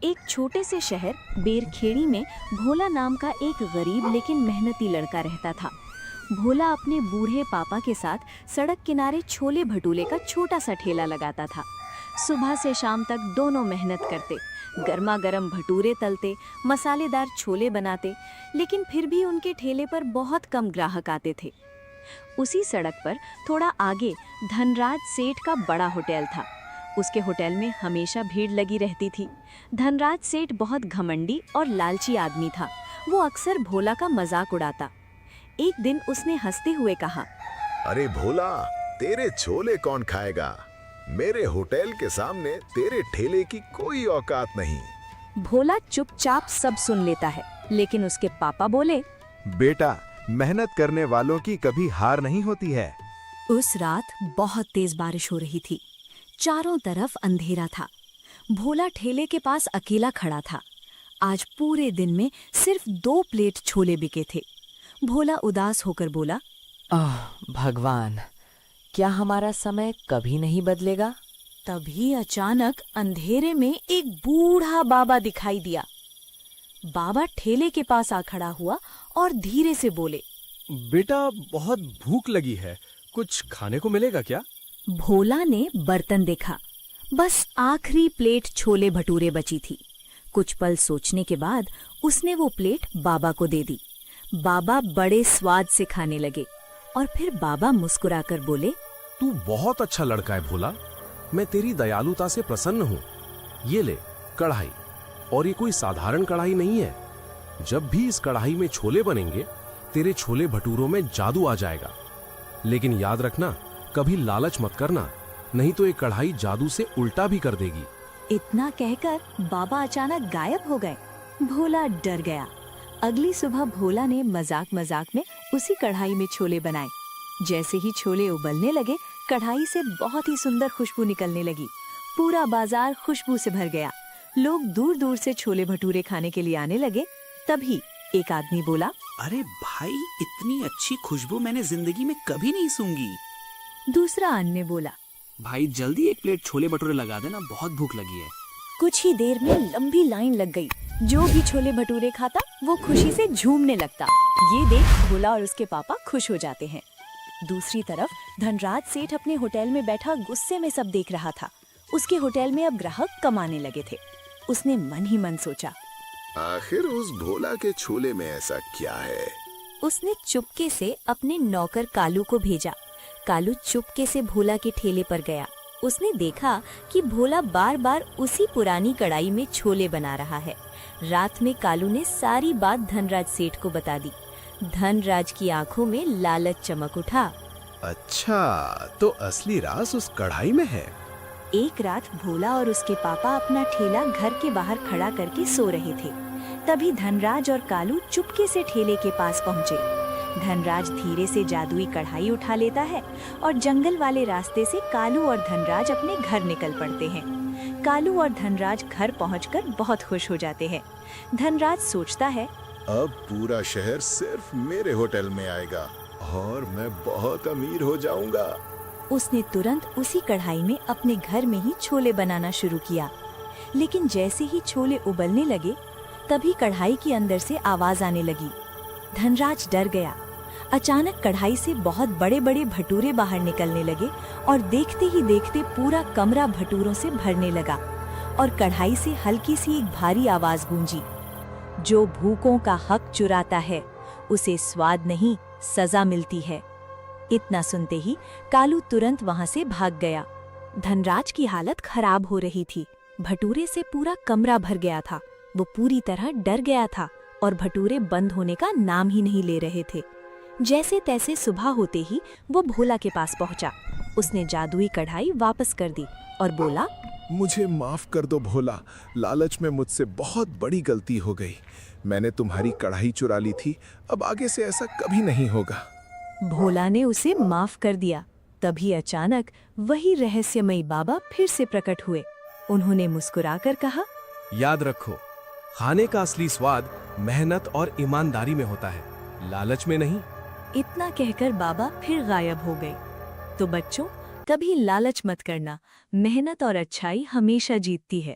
एक छोटे से शहर बेरखेड़ी में भोला नाम का एक गरीब लेकिन मेहनती लड़का रहता था। भोला अपने बूढ़े पापा के साथ सड़क किनारे छोले भटूरे का छोटा सा ठेला लगाता था। सुबह से शाम तक दोनों मेहनत करते, गर्मा गर्म भटूरे तलते, मसालेदार छोले बनाते, लेकिन फिर भी उनके ठेले पर बहुत कम ग्राहक आते थे। उसी सड़क पर थोड़ा आगे धनराज सेठ का बड़ा होटल था। उसके होटल में हमेशा भीड़ लगी रहती थी। धनराज सेठ बहुत घमंडी और लालची आदमी था। वो अक्सर भोला का मजाक उड़ाता। एक दिन उसने हंसते हुए कहा, अरे भोला, तेरे छोले कौन खाएगा? मेरे होटल के सामने तेरे ठेले की कोई औकात नहीं। भोला चुपचाप सब सुन लेता है, लेकिन उसके पापा बोले, बेटा, मेहनत करने वालों की कभी हार नहीं होती है। उस रात बहुत तेज बारिश हो रही थी। चारों तरफ अंधेरा था। भोला ठेले के पास अकेला खड़ा था। आज पूरे दिन में सिर्फ 2 प्लेट छोले बिके थे। भोला उदास होकर बोला, भगवान, क्या हमारा समय कभी नहीं बदलेगा? तभी अचानक अंधेरे में एक बूढ़ा बाबा दिखाई दिया। बाबा ठेले के पास आ खड़ा हुआ और धीरे से बोले, बेटा, बहुत भूख लगी है, कुछ खाने को मिलेगा क्या? भोला ने बर्तन देखा। बस आखिरी प्लेट छोले भटूरे बची थी। कुछ पल सोचने के बाद उसने वो प्लेट बाबा को दे दी। बाबा बड़े स्वाद से खाने लगे और फिर बाबा मुस्कुराकर बोले, तू बहुत अच्छा लड़का है भोला, मैं तेरी दयालुता से प्रसन्न हूँ। ये ले कढ़ाई, और ये कोई साधारण कढ़ाई नहीं है। जब भी इस कढ़ाई में छोले बनेंगे, तेरे छोले भटूरों में जादू आ जाएगा। लेकिन याद रखना, कभी लालच मत करना, नहीं तो ये कढ़ाई जादू से उल्टा भी कर देगी। इतना कहकर बाबा अचानक गायब हो गए। भोला डर गया। अगली सुबह भोला ने मजाक मजाक में उसी कढ़ाई में छोले बनाए। जैसे ही छोले उबलने लगे, कढ़ाई से बहुत ही सुंदर खुशबू निकलने लगी। पूरा बाजार खुशबू से भर गया। लोग दूर दूर से छोले भटूरे खाने के लिए आने लगे। तभी एक आदमी बोला, अरे भाई, इतनी अच्छी खुशबू मैंने जिंदगी में कभी नहीं सूंघी। दूसरा अन्य बोला, भाई जल्दी 1 प्लेट छोले भटूरे लगा देना, बहुत भूख लगी है। कुछ ही देर में लंबी लाइन लग गई। जो भी छोले भटूरे खाता वो खुशी से झूमने लगता। ये देख भोला और उसके पापा खुश हो जाते हैं। दूसरी तरफ धनराज सेठ अपने होटल में बैठा गुस्से में सब देख रहा था। उसके होटल में अब ग्राहक कम आने लगे थे। उसने मन ही मन सोचा, आखिर उस भोला के छोले में ऐसा क्या है? उसने चुपके से अपने नौकर कालू को भेजा। कालू चुपके से भोला के ठेले पर गया। उसने देखा कि भोला बार बार उसी पुरानी कढ़ाई में छोले बना रहा है। रात में कालू ने सारी बात धनराज सेठ को बता दी। धनराज की आंखों में लालच चमक उठा। अच्छा, तो असली राज उस कढ़ाई में है। एक रात भोला और उसके पापा अपना ठेला घर के बाहर खड़ा करके सो रहे थे। तभी धनराज और कालू चुपके से ठेले के पास पहुँचे। धनराज धीरे से जादुई कढ़ाई उठा लेता है और जंगल वाले रास्ते से कालू और धनराज अपने घर निकल पड़ते हैं। कालू और धनराज घर पहुंचकर बहुत खुश हो जाते हैं। धनराज सोचता है, अब पूरा शहर सिर्फ मेरे होटल में आएगा और मैं बहुत अमीर हो जाऊंगा। उसने तुरंत उसी कढ़ाई में अपने घर में ही छोले बनाना शुरू किया। लेकिन जैसे ही छोले उबलने लगे, तभी कढ़ाई के अंदर से आवाज आने लगी। धनराज डर गया। अचानक कढ़ाई से बहुत बड़े बड़े भटूरे बाहर निकलने लगे और देखते ही देखते पूरा कमरा भटूरों से भरने लगा और कढ़ाई से हल्की सी एक भारी आवाज गूंजी, जो भूखों का हक चुराता है उसे स्वाद नहीं सजा मिलती है। इतना सुनते ही कालू तुरंत वहां से भाग गया। धनराज की हालत खराब हो रही थी। भटूरे से पूरा कमरा भर गया था। वो पूरी तरह डर गया था और भटूरे बंद होने का नाम ही नहीं ले रहे थे। जैसे तैसे सुबह होते ही वो भोला के पास पहुंचा। उसने जादुई कढ़ाई वापस कर दी और बोला, मुझे माफ कर दो भोला, लालच में मुझसे बहुत बड़ी गलती हो गई। मैंने तुम्हारी कढ़ाई चुरा ली थी, अब आगे से ऐसा कभी नहीं होगा। भोला ने उसे माफ कर दिया। तभी अचानक वही रहस्यमयी बाबा फिर से प्रकट हुए। उन्होंने मुस्कुराकर कहा, याद रखो, खाने का असली स्वाद मेहनत और ईमानदारी में होता है, लालच में नहीं। इतना कहकर बाबा फिर गायब हो गए। तो बच्चों, कभी लालच मत करना, मेहनत और अच्छाई हमेशा जीतती है।